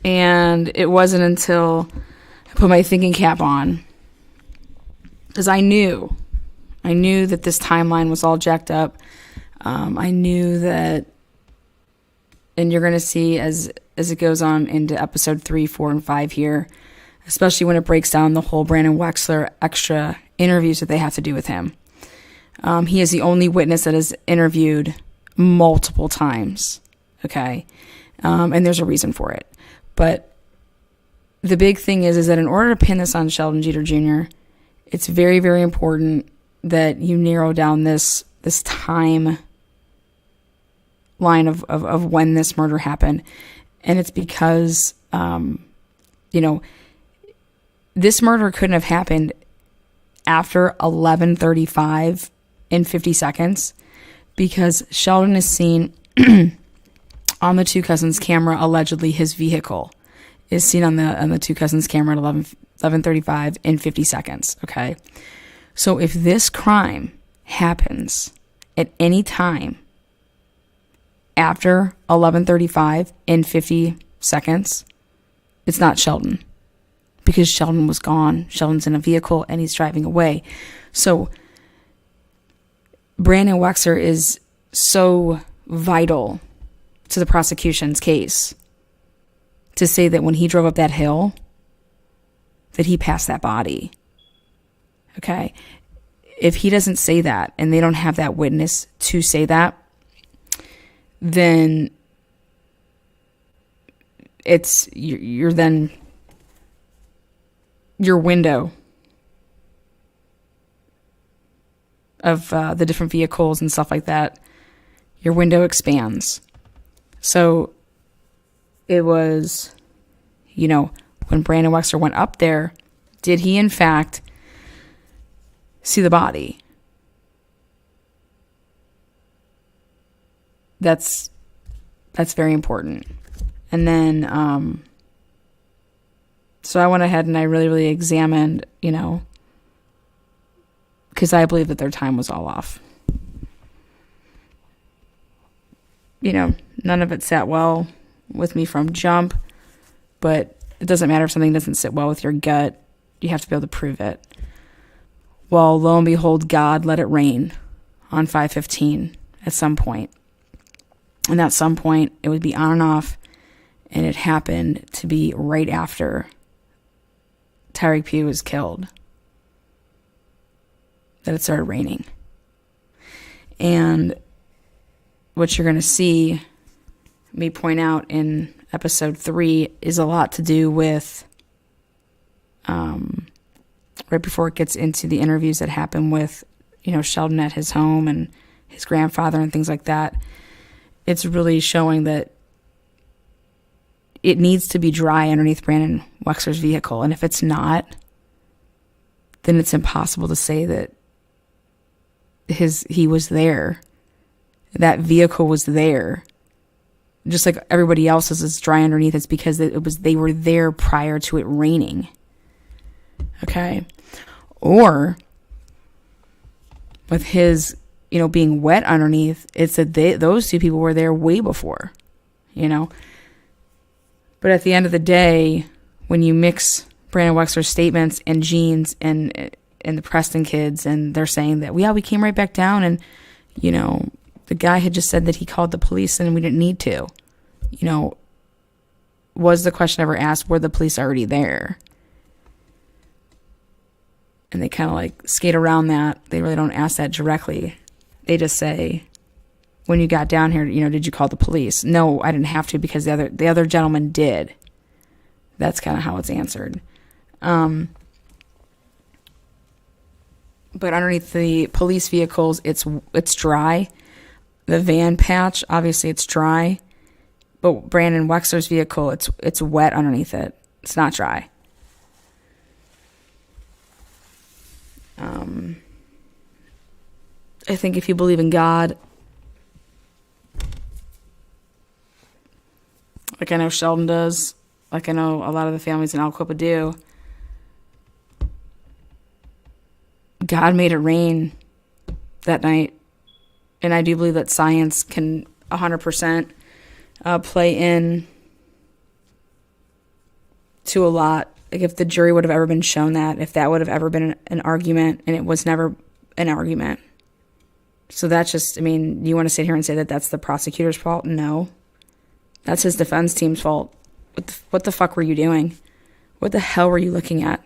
And it wasn't until I put my thinking cap on, because I knew that this timeline was all jacked up. I knew that, and you're going to see as it goes on into episode 3, 4, and 5 here, especially when it breaks down the whole Brandon Wexler extra interviews that they have to do with him. He is the only witness that is interviewed multiple times. Okay. And there's a reason for it. But the big thing is that in order to pin this on Sheldon Jeter Jr., it's very, very important that you narrow down this time line of when this murder happened. And it's because, this murder couldn't have happened after 11:35 in 50 seconds, because Sheldon is seen on the two cousins' camera. Allegedly, his vehicle is seen on the two cousins' camera at 11:35 in 50 seconds. Okay, so if this crime happens at any time after 11:35 in 50 seconds, it's not Sheldon, because Sheldon was gone. Sheldon's in a vehicle and he's driving away. So Brandon Wexler is so vital to the prosecution's case to say that when he drove up that hill, that he passed that body. Okay? If he doesn't say that and they don't have that witness to say that, then you're then your window of the different vehicles and stuff like that, your window expands. So it was, when Brandon Wexler went up there, did he in fact see the body? That's very important. And then, so I went ahead and I really, really examined, because I believe that their time was all off. None of it sat well with me from jump, but it doesn't matter if something doesn't sit well with your gut. You have to be able to prove it. Well, lo and behold, God let it rain on 5/15 at some point. And at some point, it would be on and off, and it happened to be right after Tyreek Pugh was killed that it started raining. And what you're going to see me point out in episode 3 is a lot to do with right before it gets into the interviews that happen with, Sheldon at his home and his grandfather and things like that. It's really showing that it needs to be dry underneath Brandon Wexler's vehicle. And if it's not, then it's impossible to say that he was there. That vehicle was there. Just like everybody else's is dry underneath. It's because they were there prior to it raining. Okay? Or with his, being wet underneath, it's that those two people were there way before, But at the end of the day, when you mix Brandon Wexler's statements and Gene's and the Preston kids, and they're saying that, we came right back down, and, the guy had just said that he called the police and we didn't need to. Was the question ever asked, were the police already there? And they kind of skate around that. They really don't ask that directly. They just say, when you got down here, did you call the police? No, I didn't have to, because the other gentleman did. That's kind of how it's answered. But underneath the police vehicles, it's dry. The van patch, obviously it's dry. But Brandon Wexler's vehicle, it's wet underneath it. It's not dry. I think if you believe in God, like I know Sheldon does, like I know a lot of the families in Alcoa do, God made it rain that night. And I do believe that science can 100% play in to a lot. Like if the jury would have ever been shown that, if that would have ever been an argument, and it was never an argument. So that's just, you want to sit here and say that that's the prosecutor's fault? No. That's his defense team's fault. What the fuck were you doing? What the hell were you looking at?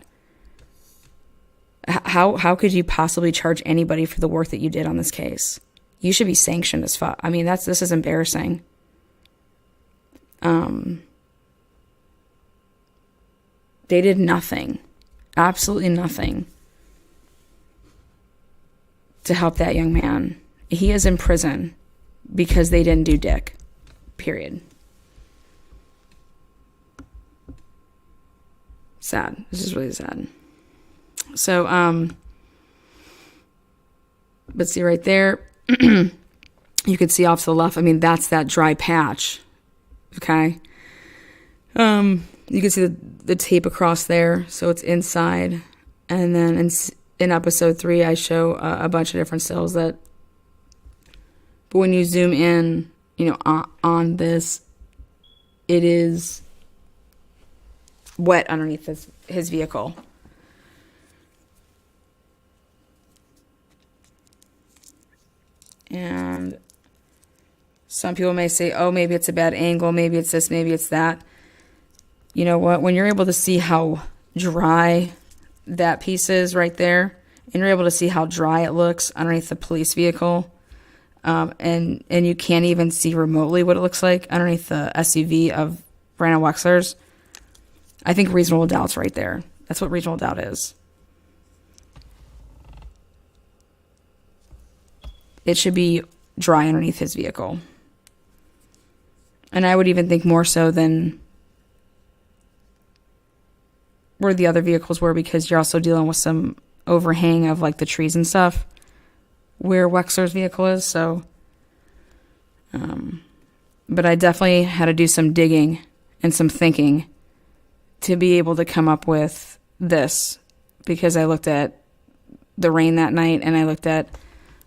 How could you possibly charge anybody for the work that you did on this case? You should be sanctioned as fuck. This is embarrassing. They did nothing, absolutely nothing, to help that young man. He is in prison because they didn't do dick. Period. Sad. This is really sad. So, but see right there, you can see off to the left. I mean, that's that dry patch. Okay. You can see the tape across there, so it's inside. And then in episode 3, I show a bunch of different stills that, but when you zoom in, on this, it is wet underneath his vehicle. And some people may say, oh, maybe it's a bad angle, maybe it's this, maybe it's that. You know what? When you're able to see how dry that piece is right there, and you're able to see how dry it looks underneath the police vehicle, and you can't even see remotely what it looks like underneath the SUV of Brandon Wexler's, I think reasonable doubt's right there. That's what reasonable doubt is. It should be dry underneath his vehicle. And I would even think more so than where the other vehicles were, because you're also dealing with some overhang of like the trees and stuff where Wexler's vehicle is. So, but I definitely had to do some digging and some thinking to be able to come up with this, because I looked at the rain that night and I looked at,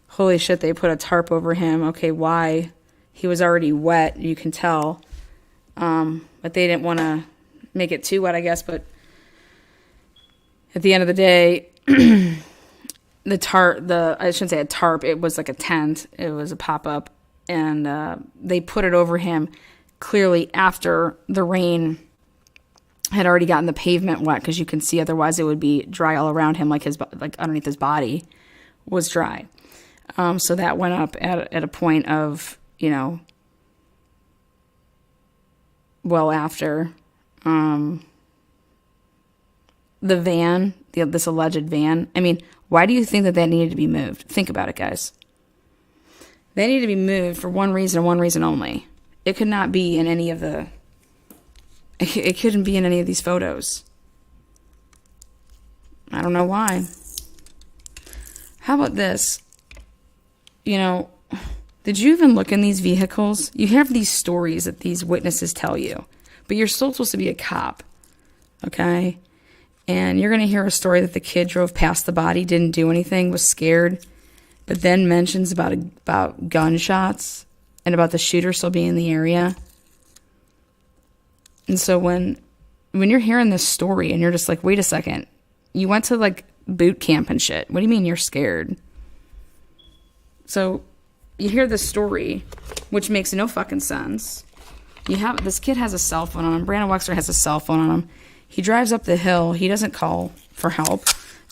holy shit, they put a tarp over him. Okay, why? He was already wet, you can tell. But they didn't want to make it too wet, I guess. But at the end of the day, the tarp, I shouldn't say a tarp, it was like a tent. It was a pop-up. And they put it over him clearly after the rain had already gotten the pavement wet, because you can see otherwise it would be dry all around him, like underneath his body was dry. So that went up at a point of, well after the van, this alleged van. I mean, why do you think that needed to be moved? Think about it, guys. They needed to be moved for one reason and one reason only. It could not be in any of the... It couldn't be in any of these photos. I don't know why. How about this? Did you even look in these vehicles? You have these stories that these witnesses tell you, but you're still supposed to be a cop, okay? And you're going to hear a story that the kid drove past the body, didn't do anything, was scared, but then mentions about gunshots and about the shooter still being in the area. And so when you're hearing this story and you're just like, wait a second, you went to like boot camp and shit. What do you mean you're scared? So you hear this story, which makes no fucking sense. This kid has a cell phone on him. Brandon Wexler has a cell phone on him. He drives up the hill. He doesn't call for help.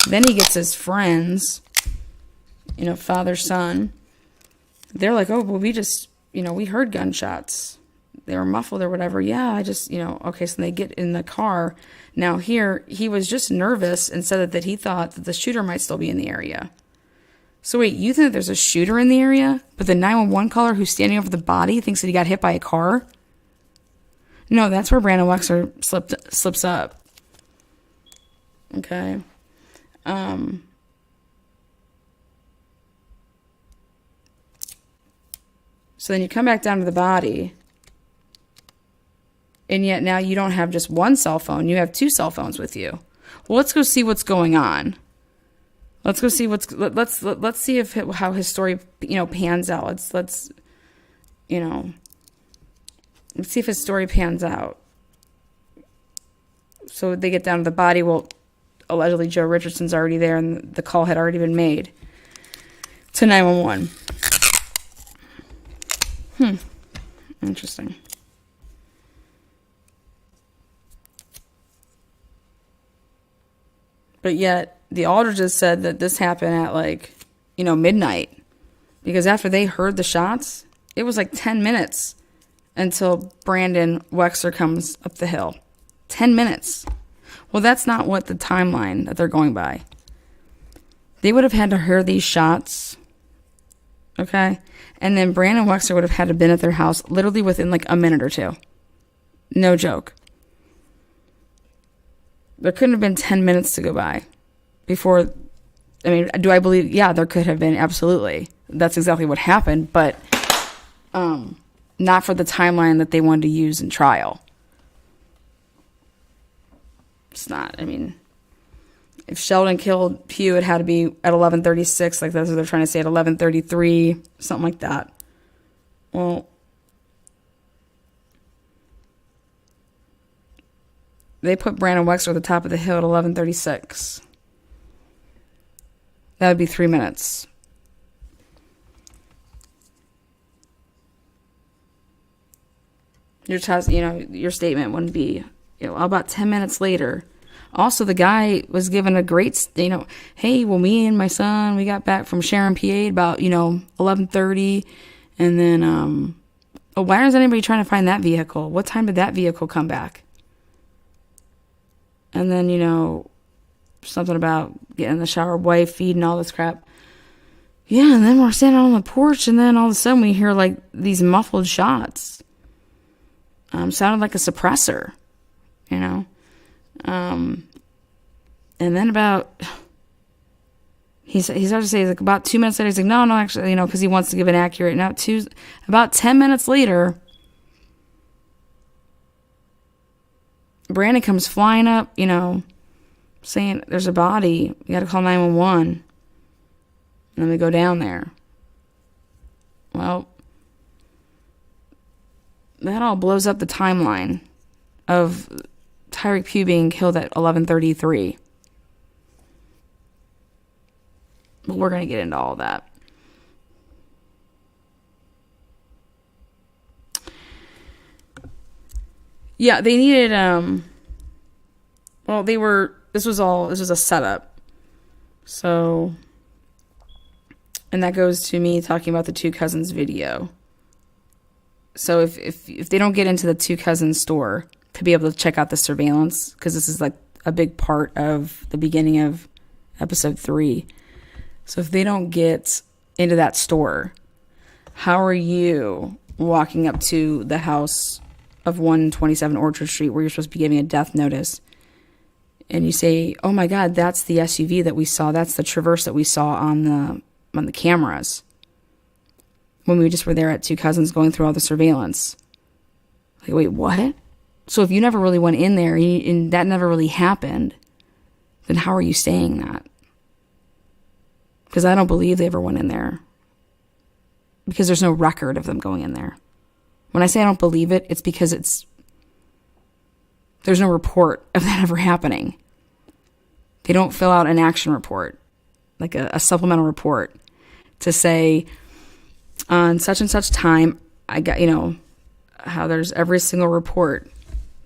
Then he gets his friends, father, son. They're like, oh, well, we just, we heard gunshots. They were muffled or whatever. Yeah, I just, okay. So they get in the car. Now here, he was just nervous and said that he thought that the shooter might still be in the area. So wait, you think there's a shooter in the area, but the 911 caller who's standing over the body thinks that he got hit by a car? No, that's where Brandon Wexler slips up. Okay. So then you come back down to the body, and yet now you don't have just one cell phone, you have two cell phones with you. Well, let's go see what's going on. Let's go see let's see how his story, pans out. Let's see if his story pans out. So they get down to the body. Well, allegedly Joe Richardson's already there, and the call had already been made to 911. Interesting. But yet, the Aldridges said that this happened at midnight. Because after they heard the shots, it was like 10 minutes until Brandon Wexler comes up the hill. 10 minutes. Well, that's not what the timeline that they're going by. They would have had to hear these shots, okay? And then Brandon Wexler would have had to been at their house literally within like a minute or two. No joke. There couldn't have been 10 minutes to go by before. I mean, do I believe? Yeah, there could have been, absolutely. That's exactly what happened, but not for the timeline that they wanted to use in trial. It's not. I mean, if Sheldon killed Pugh, it had to be at 11:36, like that's what they're trying to say, at 11:33, something like that. Well, they put Brandon Wexler at the top of the hill at 11:36. That would be 3 minutes. Your statement wouldn't be, about 10 minutes later. Also, the guy was given a great, hey, well, me and my son, we got back from Sharon, PA about, 11:30. And then, why isn't anybody trying to find that vehicle? What time did that vehicle come back? And then, something about getting in the shower, wife, feeding, all this crap. Yeah, and then we're standing on the porch, and then all of a sudden we hear, like, these muffled shots. Sounded like a suppressor, And then about, he started to say, like, about 2 minutes later, he's like, no, actually, because he wants to give an accurate, about 10 minutes later, Brandon comes flying up, saying there's a body, you gotta call 911. And then we go down there. Well, that all blows up the timeline of Tyreek Pugh being killed at 11:33. But we're going to get into all that. Yeah, they needed, this was a setup. So, and that goes to me talking about the two cousins video. So if they don't get into the two cousins store to be able to check out the surveillance, because this is like a big part of the beginning of episode 3. So if they don't get into that store, how are you walking up to the house of 127 Orchard Street where you're supposed to be giving a death notice, and you say, oh my God, that's the SUV that we saw, that's the Traverse that we saw on the cameras when we just were there at two cousins going through all the surveillance. Like, wait, what? So if you never really went in there and that never really happened, then how are you saying that? Because I don't believe they ever went in there. Because there's no record of them going in there. When I say I don't believe it, it's because there's no report of that ever happening. They don't fill out an action report, like a supplemental report, to say, on such and such time, I got, how there's every single report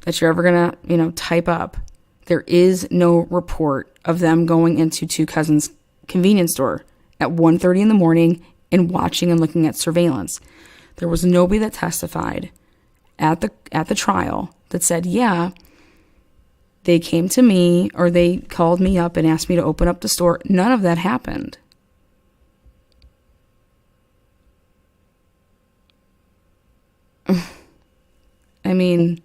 that you're ever going to, type up. There is no report of them going into two cousins' convenience store at 1:30 in the morning and watching and looking at surveillance. There was nobody that testified at the trial that said, yeah, they came to me or they called me up and asked me to open up the store. None of that happened. I mean,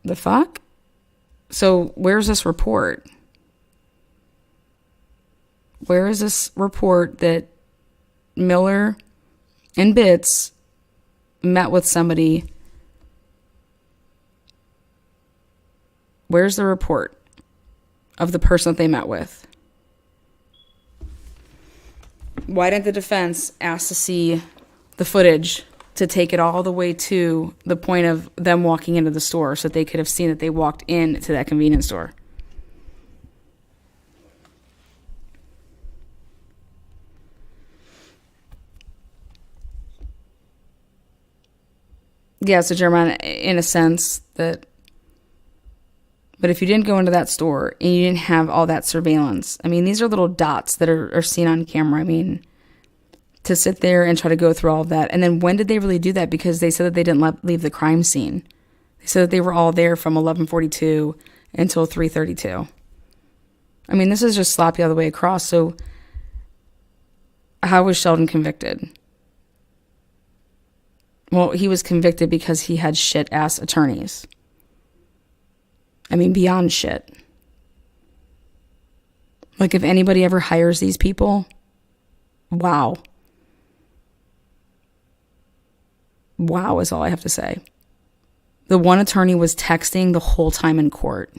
the fuck? So where's this report? Where is this report that Miller and Bitts met with somebody? Where's the report of the person that they met with? Why didn't the defense ask to see the footage to take it all the way to the point of them walking into the store so that they could have seen that they walked into that convenience store? Yeah, so Jeremiah, in a sense, but if you didn't go into that store and you didn't have all that surveillance, I mean, these are little dots that are seen on camera. I mean, to sit there and try to go through all of that. And then when did they really do that? Because they said that they didn't leave the crime scene. They said that they were all there from 11:42 until 3:32. I mean, this is just sloppy all the way across. So how was Sheldon convicted? Well, he was convicted because he had shit-ass attorneys. I mean, beyond shit. Like, if anybody ever hires these people, wow. Wow is all I have to say. The one attorney was texting the whole time in court.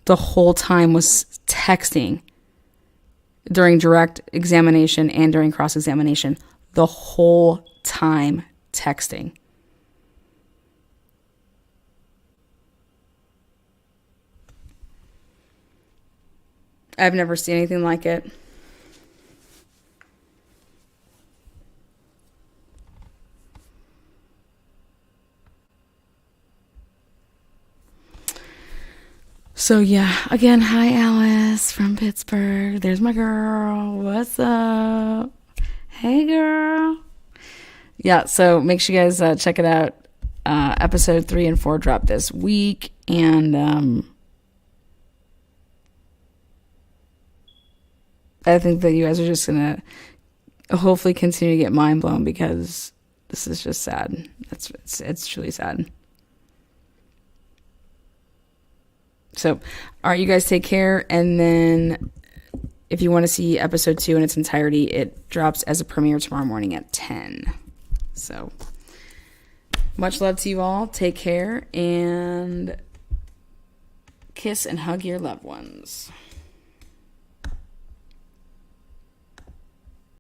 The whole time was texting during direct examination and during cross-examination. The whole time texting. I've never seen anything like it. So yeah, again, hi Alice from Pittsburgh. There's my girl. What's up? Hey girl. Yeah, so make sure you guys check it out. Episode 3 and 4 dropped this week, and I think that you guys are just gonna hopefully continue to get mind blown, because this is just sad. It's truly sad. So, all right, you guys take care. And then if you want to see episode 2 in its entirety, it drops as a premiere tomorrow morning at 10. So, much love to you all. Take care and kiss and hug your loved ones.